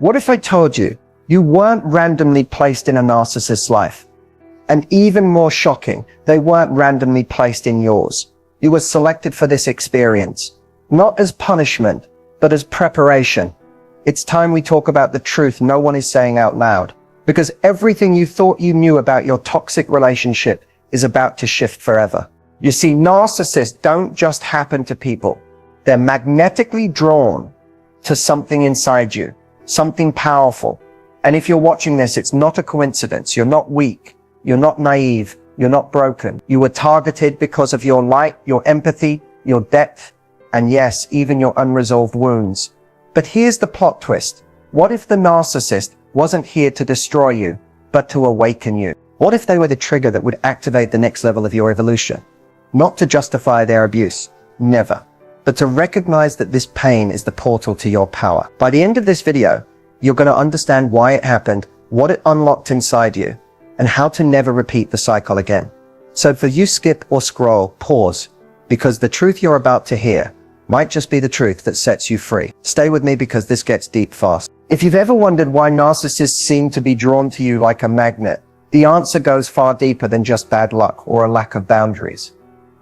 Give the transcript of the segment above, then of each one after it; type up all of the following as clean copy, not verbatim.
What if I told you you weren't randomly placed in a narcissist's life? And even more shocking, they weren't randomly placed in yours. You were selected for this experience, not as punishment, but as preparation. It's time we talk about the truth no one is saying out loud, because everything you thought you knew about your toxic relationship is about to shift forever. You see, narcissists don't just happen to people. They're magnetically drawn to something inside you, something powerful. And if you're watching this, it's not a coincidence. You're not weak. You're not naive. You're not broken. You were targeted because of your light, your empathy, your depth, and yes, even your unresolved wounds. But here's the plot twist. What if the narcissist wasn't here to destroy you, but to awaken you? What if they were the trigger that would activate the next level of your evolution? Not to justify their abuse, never, but to recognize that this pain is the portal to your power. By the end of this video, you're going to understand why it happened, what it unlocked inside you, and how to never repeat the cycle again. So for you, skip or scroll, pause, because the truth you're about to hear might just be the truth that sets you free. Stay with me because this gets deep fast. If you've ever wondered why narcissists seem to be drawn to you like a magnet, the answer goes far deeper than just bad luck or a lack of boundaries.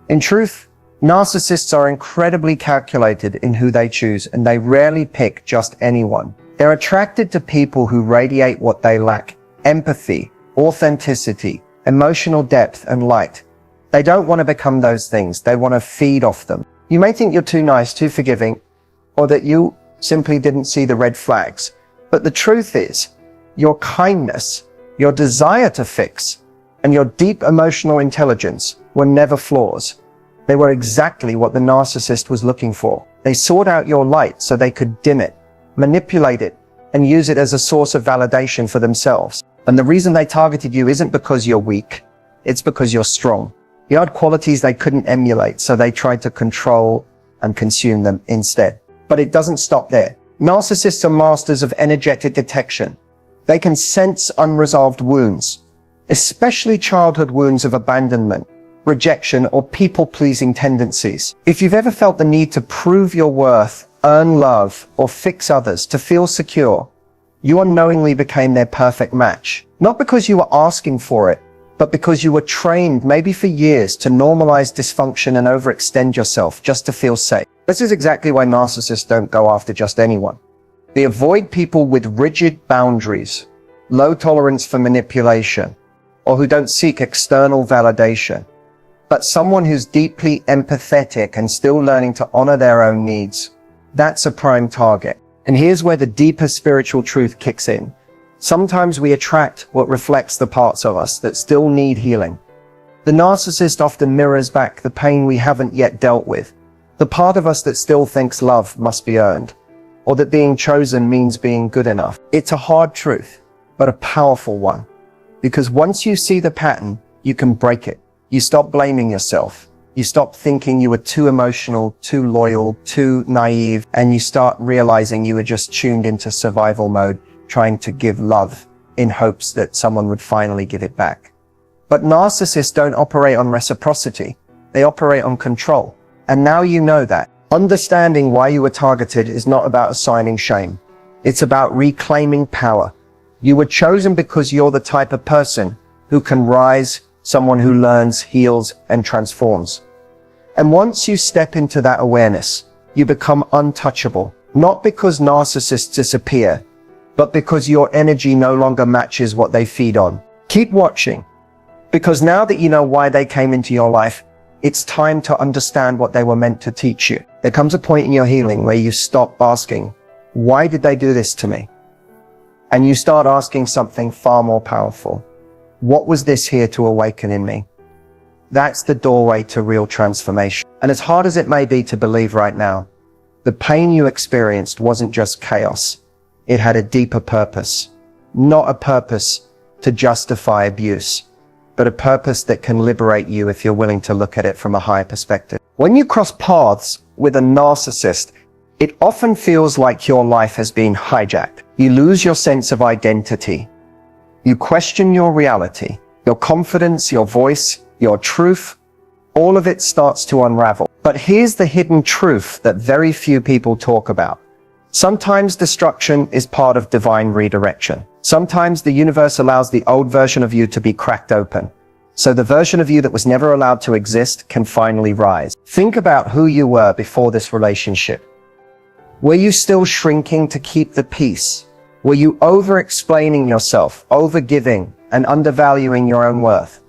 In truth, narcissists are incredibly calculated in who they choose, and they rarely pick just anyone. They're attracted to people who radiate what they lack: empathy, authenticity, emotional depth, and light. They don't want to become those things. They want to feed off them. You may think you're too nice, too forgiving, or that you simply didn't see the red flags. But the truth is, your kindness, your desire to fix, and your deep emotional intelligence were never flaws. They were exactly what the narcissist was looking for. They sought out your light so they could dim it, manipulate it, and use it as a source of validation for themselves. And the reason they targeted you isn't because you're weak, it's because you're strong. You had qualities they couldn't emulate, so they tried to control and consume them instead. But it doesn't stop there. Narcissists are masters of energetic detection. They can sense unresolved wounds, especially childhood wounds of abandonment, rejection, or people-pleasing tendencies. If you've ever felt the need to prove your worth, earn love, or fix others to feel secure, you unknowingly became their perfect match. Not because you were asking for it, but because you were trained, maybe for years, to normalize dysfunction and overextend yourself just to feel safe. This is exactly why narcissists don't go after just anyone. They avoid people with rigid boundaries, low tolerance for manipulation, or who don't seek external validation. But someone who's deeply empathetic and still learning to honor their own needs, that's a prime target. And here's where the deeper spiritual truth kicks in. Sometimes we attract what reflects the parts of us that still need healing. The narcissist often mirrors back the pain we haven't yet dealt with, the part of us that still thinks love must be earned, or that being chosen means being good enough. It's a hard truth, but a powerful one. Because once you see the pattern, you can break it. You stop blaming yourself. You stop thinking you were too emotional, too loyal, too naive, and you start realizing you were just tuned into survival mode, trying to give love in hopes that someone would finally give it back. But narcissists don't operate on reciprocity. They operate on control. And now you know that. Understanding why you were targeted is not about assigning shame. It's about reclaiming power. You were chosen because you're the type of person who can rise, someone who learns, heals, and transforms. And once you step into that awareness, you become untouchable, not because narcissists disappear, but because your energy no longer matches what they feed on. Keep watching, because now that you know why they came into your life, it's time to understand what they were meant to teach you. There comes a point in your healing where you stop asking, why did they do this to me? And you start asking something far more powerful. What was this here to awaken in me? That's the doorway to real transformation. And as hard as it may be to believe right now, the pain you experienced wasn't just chaos. It had a deeper purpose. Not a purpose to justify abuse, but a purpose that can liberate you if you're willing to look at it from a higher perspective. When you cross paths with a narcissist, it often feels like your life has been hijacked. You lose your sense of identity. You question your reality, your confidence, your voice, your truth. All of it starts to unravel. But here's the hidden truth that very few people talk about. Sometimes destruction is part of divine redirection. Sometimes the universe allows the old version of you to be cracked open, so the version of you that was never allowed to exist can finally rise. Think about who you were before this relationship. Were you still shrinking to keep the peace? Were you over-explaining yourself, over-giving, and undervaluing your own worth?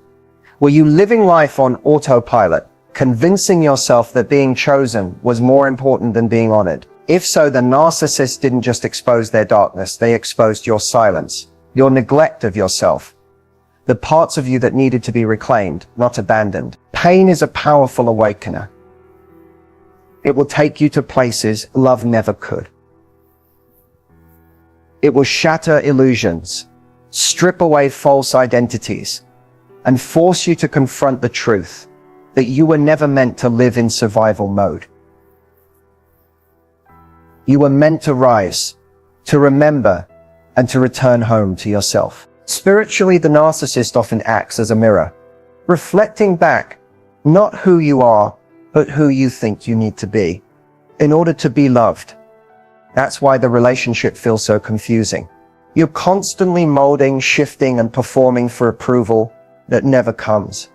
Were you living life on autopilot, convincing yourself that being chosen was more important than being honored? If so, the narcissist didn't just expose their darkness, they exposed your silence, your neglect of yourself, the parts of you that needed to be reclaimed, not abandoned. Pain is a powerful awakener. It will take you to places love never could. It will shatter illusions, strip away false identities, and force you to confront the truth that you were never meant to live in survival mode. You were meant to rise, to remember, and to return home to yourself. Spiritually, the narcissist often acts as a mirror, reflecting back not who you are, but who you think you need to be in order to be loved. That's why the relationship feels so confusing. You're constantly molding, shifting, and performing for approval that never comes.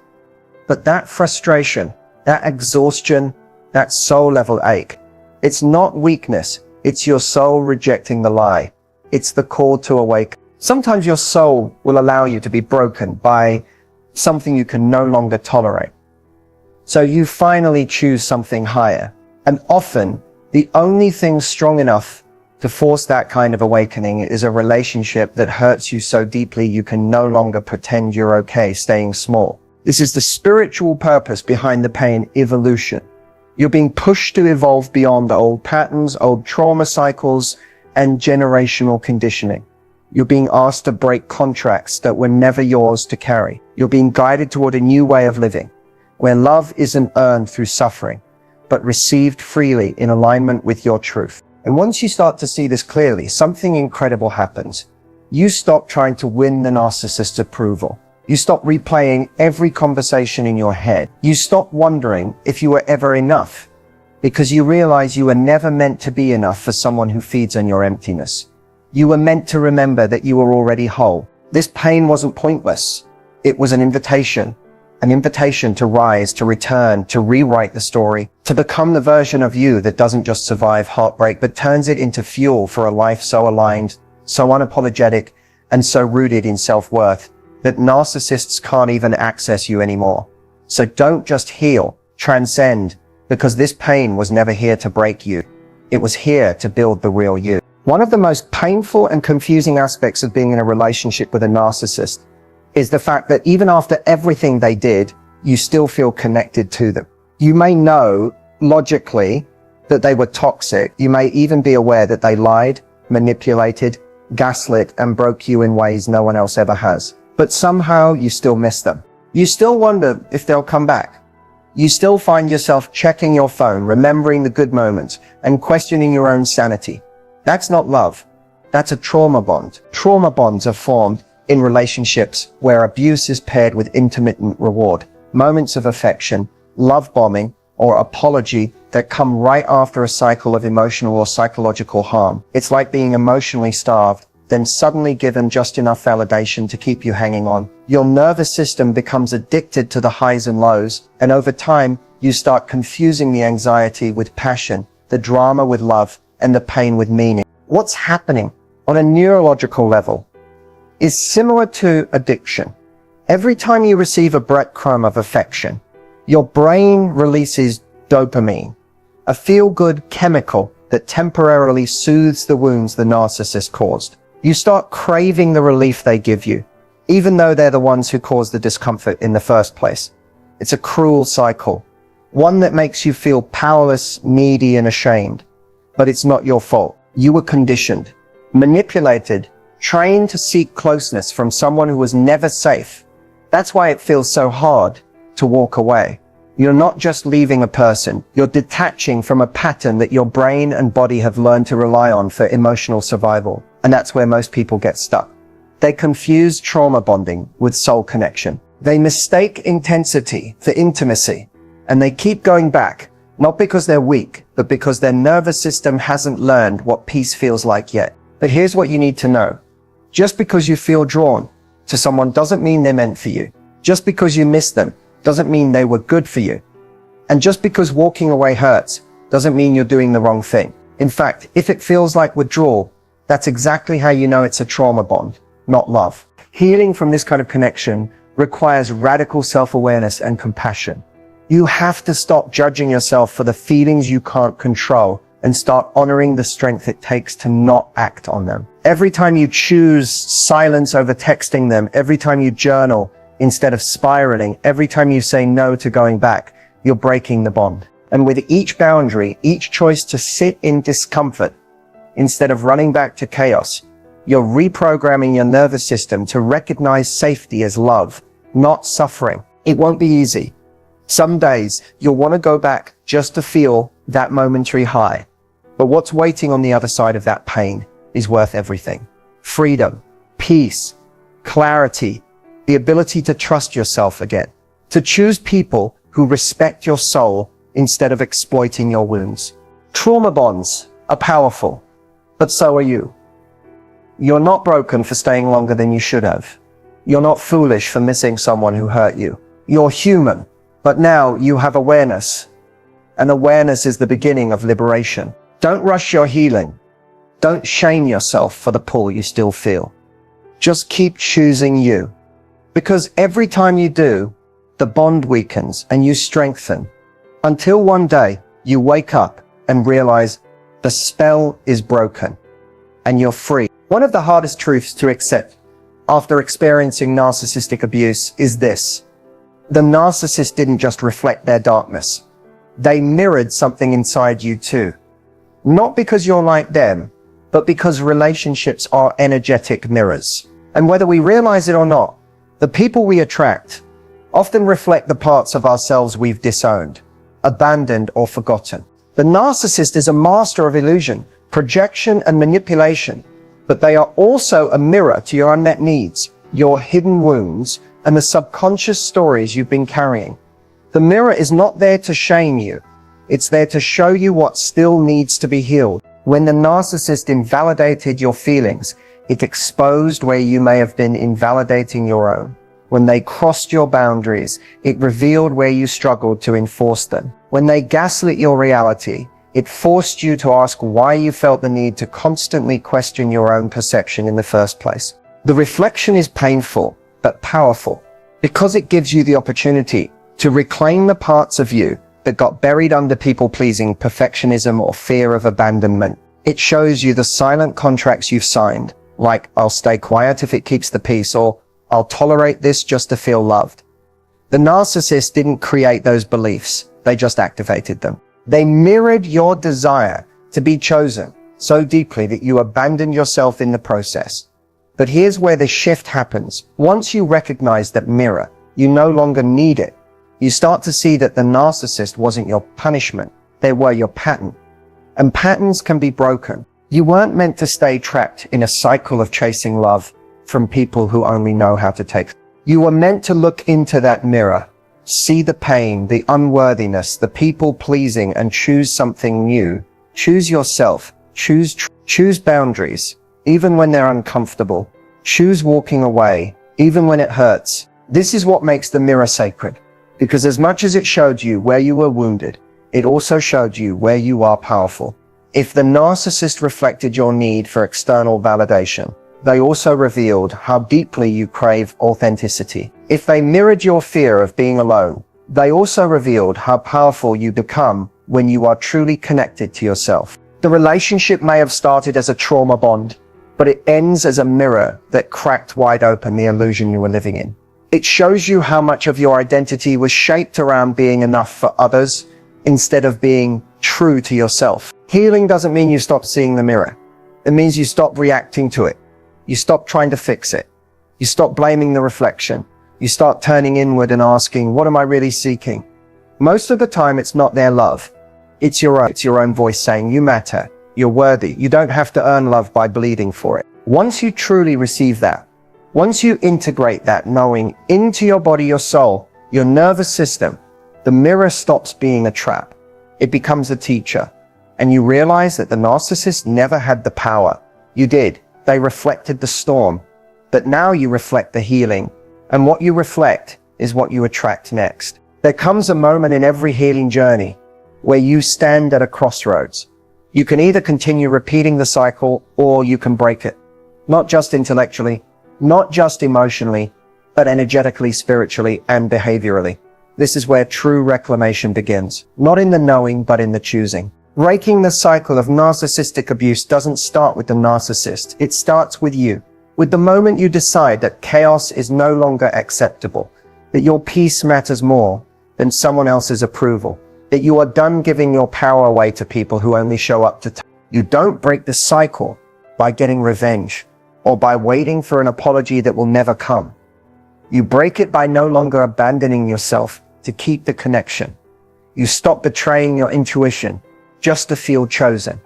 But that frustration, that exhaustion, that soul-level ache, it's not weakness, it's your soul rejecting the lie. It's the call to awaken. Sometimes your soul will allow you to be broken by something you can no longer tolerate. So you finally choose something higher. And often, the only thing strong enough to force that kind of awakening is a relationship that hurts you so deeply you can no longer pretend you're okay staying small. This is the spiritual purpose behind the pain: evolution. You're being pushed to evolve beyond the old patterns, old trauma cycles, and generational conditioning. You're being asked to break contracts that were never yours to carry. You're being guided toward a new way of living, where love isn't earned through suffering, but received freely in alignment with your truth. And once you start to see this clearly, something incredible happens. You stop trying to win the narcissist's approval. You stop replaying every conversation in your head. You stop wondering if you were ever enough, because you realize you were never meant to be enough for someone who feeds on your emptiness. You were meant to remember that you were already whole. This pain wasn't pointless. It was an invitation to rise, to return, to rewrite the story, to become the version of you that doesn't just survive heartbreak, but turns it into fuel for a life so aligned, so unapologetic, and so rooted in self-worth that narcissists can't even access you anymore. So don't just heal, transcend, because this pain was never here to break you. It was here to build the real you. One of the most painful and confusing aspects of being in a relationship with a narcissist is the fact that even after everything they did, you still feel connected to them. You may know logically that they were toxic. You may even be aware that they lied, manipulated, gaslit, and broke you in ways no one else ever has. But somehow you still miss them. You still wonder if they'll come back. You still find yourself checking your phone, remembering the good moments, and questioning your own sanity. That's not love. That's a trauma bond. Trauma bonds are formed in relationships where abuse is paired with intermittent reward, moments of affection, love bombing, or apology that come right after a cycle of emotional or psychological harm. It's like being emotionally starved, then suddenly given just enough validation to keep you hanging on. Your nervous system becomes addicted to the highs and lows, and over time, you start confusing the anxiety with passion, the drama with love, and the pain with meaning. What's happening on a neurological level is similar to addiction. Every time you receive a breadcrumb of affection, your brain releases dopamine, a feel-good chemical that temporarily soothes the wounds the narcissist caused. You start craving the relief they give you, even though they're the ones who caused the discomfort in the first place. It's a cruel cycle, one that makes you feel powerless, needy, and ashamed. But it's not your fault. You were conditioned, manipulated, trained to seek closeness from someone who was never safe. That's why it feels so hard to walk away. You're not just leaving a person, you're detaching from a pattern that your brain and body have learned to rely on for emotional survival. And that's where most people get stuck. They confuse trauma bonding with soul connection. They mistake intensity for intimacy, and they keep going back, Not because they're weak, but because their nervous system hasn't learned what peace feels like yet. But here's what you need to know. Just because you feel drawn to someone doesn't mean they're meant for you. Just because you miss them doesn't mean they were good for you. And just because walking away hurts doesn't mean you're doing the wrong thing. In fact, if it feels like withdrawal, that's exactly how you know it's a trauma bond, not love. Healing from this kind of connection requires radical self-awareness and compassion. You have to stop judging yourself for the feelings you can't control and start honoring the strength it takes to not act on them. Every time you choose silence over texting them, every time you journal instead of spiraling, every time you say no to going back, you're breaking the bond. And with each boundary, each choice to sit in discomfort instead of running back to chaos, you're reprogramming your nervous system to recognize safety as love, not suffering. It won't be easy. Some days you'll want to go back just to feel that momentary high. But what's waiting on the other side of that pain is worth everything. Freedom, peace, clarity, the ability to trust yourself again, to choose people who respect your soul instead of exploiting your wounds. Trauma bonds are powerful, but so are you. You're not broken for staying longer than you should have. You're not foolish for missing someone who hurt you. You're human, but now you have awareness. And awareness is the beginning of liberation. Don't rush your healing. Don't shame yourself for the pull you still feel. Just keep choosing you. Because every time you do, the bond weakens and you strengthen. Until one day you wake up and realize the spell is broken and you're free. One of the hardest truths to accept after experiencing narcissistic abuse is this. The narcissist didn't just reflect their darkness. They mirrored something inside you too. Not because you're like them, but because relationships are energetic mirrors. And whether we realize it or not, the people we attract often reflect the parts of ourselves we've disowned, abandoned, or forgotten. The narcissist is a master of illusion, projection, and manipulation, but they are also a mirror to your unmet needs, your hidden wounds, and the subconscious stories you've been carrying. The mirror is not there to shame you. It's there to show you what still needs to be healed. When the narcissist invalidated your feelings, it exposed where you may have been invalidating your own. When they crossed your boundaries, it revealed where you struggled to enforce them. When they gaslit your reality, it forced you to ask why you felt the need to constantly question your own perception in the first place. The reflection is painful, but powerful, because it gives you the opportunity to reclaim the parts of you that got buried under people-pleasing, perfectionism, or fear of abandonment. It shows you the silent contracts you've signed, like I'll stay quiet if it keeps the peace, or I'll tolerate this just to feel loved. The narcissist didn't create those beliefs, they just activated them. They mirrored your desire to be chosen so deeply that you abandoned yourself in the process. But here's where the shift happens. Once you recognize that mirror, you no longer need it. You start to see that the narcissist wasn't your punishment, they were your pattern. And patterns can be broken. You weren't meant to stay trapped in a cycle of chasing love from people who only know how to take. You were meant to look into that mirror, see the pain, the unworthiness, the people-pleasing, and choose something new. Choose yourself. Choose boundaries, even when they're uncomfortable. Choose walking away, even when it hurts. This is what makes the mirror sacred. Because as much as it showed you where you were wounded, it also showed you where you are powerful. If the narcissist reflected your need for external validation, they also revealed how deeply you crave authenticity. If they mirrored your fear of being alone, they also revealed how powerful you become when you are truly connected to yourself. The relationship may have started as a trauma bond, but it ends as a mirror that cracked wide open the illusion you were living in. It shows you how much of your identity was shaped around being enough for others instead of being true to yourself. Healing doesn't mean you stop seeing the mirror. It means you stop reacting to it. You stop trying to fix it. You stop blaming the reflection. You start turning inward and asking, what am I really seeking? Most of the time, it's not their love. It's your own voice saying, you matter. You're worthy. You don't have to earn love by bleeding for it. Once you truly receive that, once you integrate that knowing into your body, your soul, your nervous system, the mirror stops being a trap. It becomes a teacher. And you realize that the narcissist never had the power. You did. They reflected the storm. But now you reflect the healing. And what you reflect is what you attract next. There comes a moment in every healing journey where you stand at a crossroads. You can either continue repeating the cycle or you can break it. Not just intellectually, not just emotionally, but energetically, spiritually, and behaviorally. This is where true reclamation begins. Not in the knowing, but in the choosing. Breaking the cycle of narcissistic abuse doesn't start with the narcissist. It starts with you. With the moment you decide that chaos is no longer acceptable, that your peace matters more than someone else's approval, that you are done giving your power away to people who only show up to You don't break the cycle by getting revenge or by waiting for an apology that will never come. You break it by no longer abandoning yourself to keep the connection. You stop betraying your intuition just to feel chosen.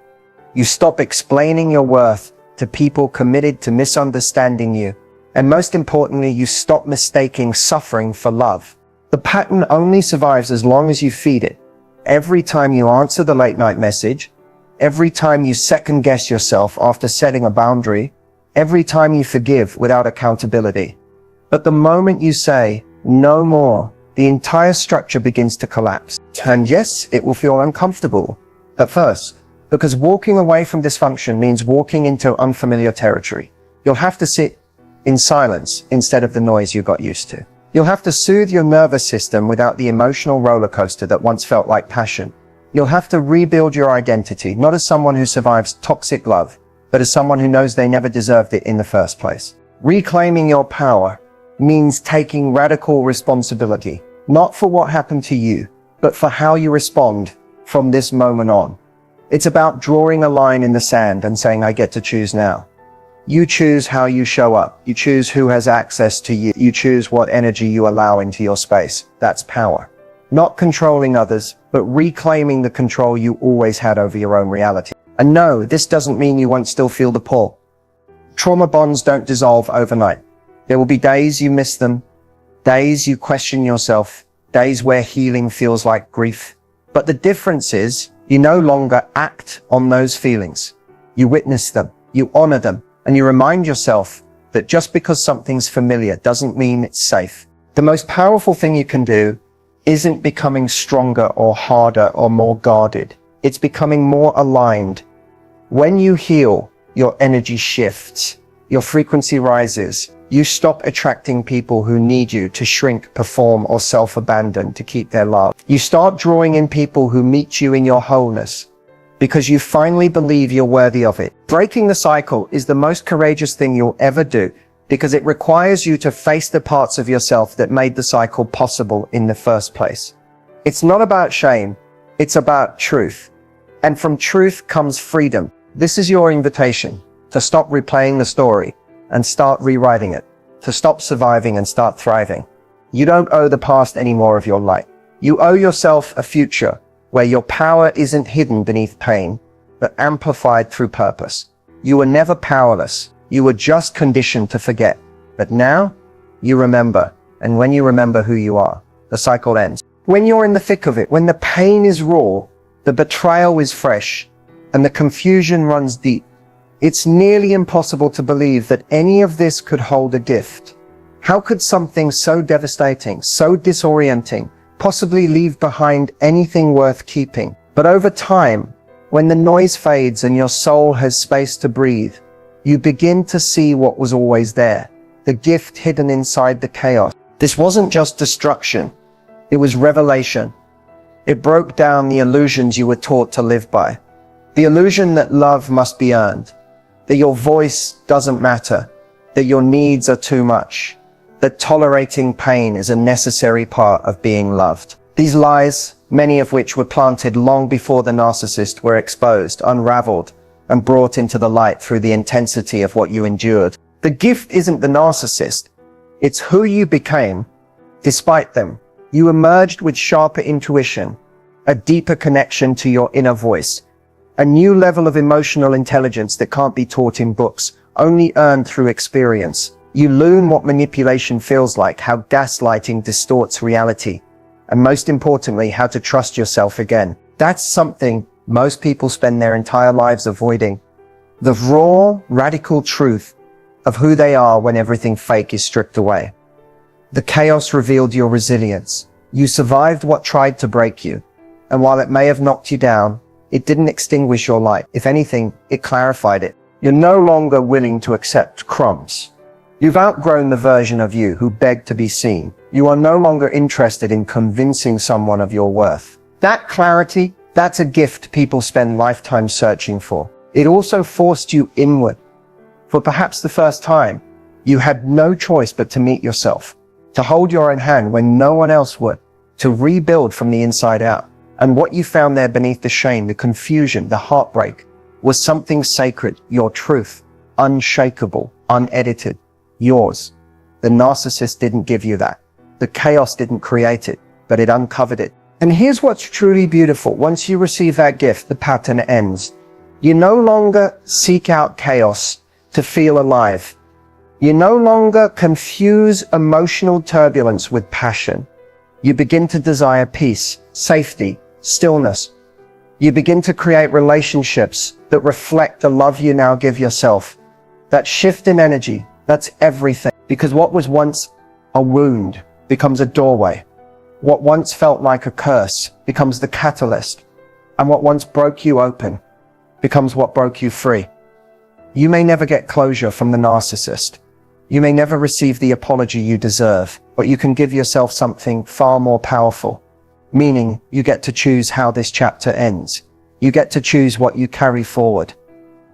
You stop explaining your worth to people committed to misunderstanding you. And most importantly, you stop mistaking suffering for love. The pattern only survives as long as you feed it. Every time you answer the late night message, every time you second guess yourself after setting a boundary, every time you forgive without accountability. But the moment you say, no more, the entire structure begins to collapse. And yes, it will feel uncomfortable at first, because walking away from dysfunction means walking into unfamiliar territory. You'll have to sit in silence instead of the noise you got used to. You'll have to soothe your nervous system without the emotional roller coaster that once felt like passion. You'll have to rebuild your identity, not as someone who survives toxic love, but as someone who knows they never deserved it in the first place. Reclaiming your power means taking radical responsibility, not for what happened to you, but for how you respond from this moment on. It's about drawing a line in the sand and saying, I get to choose now. You choose how you show up. You choose who has access to you. You choose what energy you allow into your space. That's power. Not controlling others, but reclaiming the control you always had over your own reality. And no, this doesn't mean you won't still feel the pull. Trauma bonds don't dissolve overnight. There will be days you miss them, days you question yourself, days where healing feels like grief. But the difference is, you no longer act on those feelings. You witness them, you honor them, and you remind yourself that just because something's familiar doesn't mean it's safe. The most powerful thing you can do isn't becoming stronger or harder or more guarded. It's becoming more aligned. When you heal, your energy shifts, your frequency rises. You stop attracting people who need you to shrink, perform, or self-abandon to keep their love. You start drawing in people who meet you in your wholeness, because you finally believe you're worthy of it. Breaking the cycle is the most courageous thing you'll ever do, because it requires you to face the parts of yourself that made the cycle possible in the first place. It's not about shame, it's about truth. And from truth comes freedom. This is your invitation to stop replaying the story and start rewriting it, to stop surviving and start thriving. You don't owe the past any more of your light. You owe yourself a future where your power isn't hidden beneath pain, but amplified through purpose. You were never powerless. You were just conditioned to forget. But now, you remember. And when you remember who you are, the cycle ends. When you're in the thick of it, when the pain is raw, the betrayal is fresh, and the confusion runs deep, it's nearly impossible to believe that any of this could hold a gift. How could something so devastating, so disorienting, possibly leave behind anything worth keeping? But over time, when the noise fades and your soul has space to breathe, you begin to see what was always there, the gift hidden inside the chaos. This wasn't just destruction, it was revelation. It broke down the illusions you were taught to live by. The illusion that love must be earned, that your voice doesn't matter, that your needs are too much, that tolerating pain is a necessary part of being loved. These lies, many of which were planted long before the narcissist, were exposed, unraveled, and brought into the light through the intensity of what you endured. The gift isn't the narcissist, it's who you became. Despite them, you emerged with sharper intuition, a deeper connection to your inner voice, a new level of emotional intelligence that can't be taught in books, only earned through experience. You learn what manipulation feels like, how gaslighting distorts reality, and most importantly, how to trust yourself again. That's something most people spend their entire lives avoiding. The raw, radical truth of who they are when everything fake is stripped away. The chaos revealed your resilience. You survived what tried to break you. And while it may have knocked you down, it didn't extinguish your light. If anything, it clarified it. You're no longer willing to accept crumbs. You've outgrown the version of you who begged to be seen. You are no longer interested in convincing someone of your worth. That clarity, that's a gift people spend lifetimes searching for. It also forced you inward. For perhaps the first time, you had no choice but to meet yourself, to hold your own hand when no one else would, to rebuild from the inside out. And what you found there beneath the shame, the confusion, the heartbreak, was something sacred, your truth, unshakable, unedited, yours. The narcissist didn't give you that. The chaos didn't create it, but it uncovered it. And here's what's truly beautiful. Once you receive that gift, the pattern ends. You no longer seek out chaos to feel alive. You no longer confuse emotional turbulence with passion. You begin to desire peace, safety, stillness. You begin to create relationships that reflect the love you now give yourself. That shift in energy, that's everything. Because what was once a wound becomes a doorway. What once felt like a curse becomes the catalyst. And what once broke you open becomes what broke you free. You may never get closure from the narcissist. You may never receive the apology you deserve, but you can give yourself something far more powerful. Meaning, you get to choose how this chapter ends. You get to choose what you carry forward.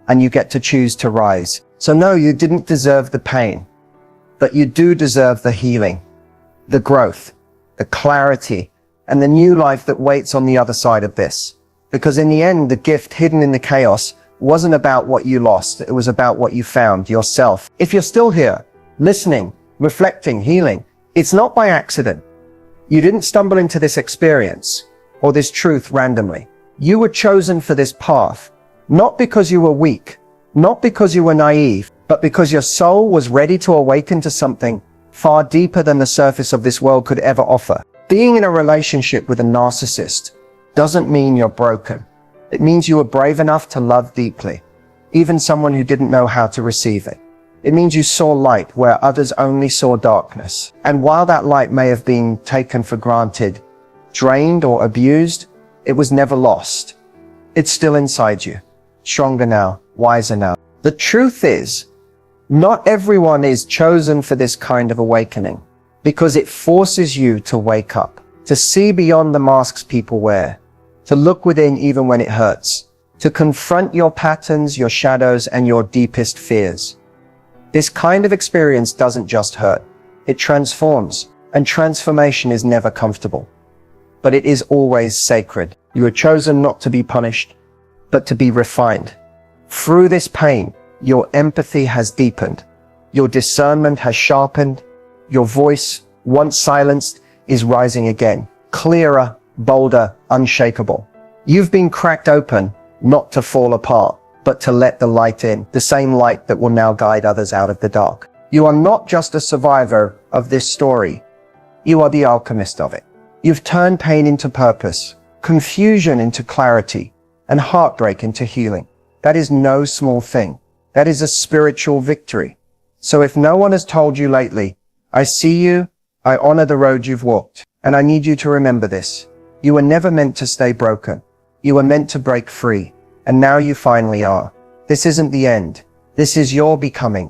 And you get to choose to rise. So no, you didn't deserve the pain. But you do deserve the healing, the growth, the clarity, and the new life that waits on the other side of this. Because in the end, the gift hidden in the chaos wasn't about what you lost. It was about what you found, yourself. If you're still here, listening, reflecting, healing, it's not by accident. You didn't stumble into this experience or this truth randomly. You were chosen for this path, not because you were weak, not because you were naive, but because your soul was ready to awaken to something far deeper than the surface of this world could ever offer. Being in a relationship with a narcissist doesn't mean you're broken. It means you were brave enough to love deeply, even someone who didn't know how to receive it. It means you saw light where others only saw darkness. And while that light may have been taken for granted, drained or abused, it was never lost. It's still inside you, stronger now, wiser now. The truth is, not everyone is chosen for this kind of awakening, because it forces you to wake up, to see beyond the masks people wear, to look within even when it hurts, to confront your patterns, your shadows, and your deepest fears. This kind of experience doesn't just hurt, it transforms, and transformation is never comfortable. But it is always sacred. You are chosen not to be punished, but to be refined. Through this pain, your empathy has deepened, your discernment has sharpened, your voice, once silenced, is rising again, clearer, bolder, unshakable. You've been cracked open, not to fall apart, but to let the light in, the same light that will now guide others out of the dark. You are not just a survivor of this story, you are the alchemist of it. You've turned pain into purpose, confusion into clarity, and heartbreak into healing. That is no small thing. That is a spiritual victory. So if no one has told you lately, I see you, I honor the road you've walked, and I need you to remember this. You were never meant to stay broken. You were meant to break free, and now you finally are. This isn't the end. This is your becoming.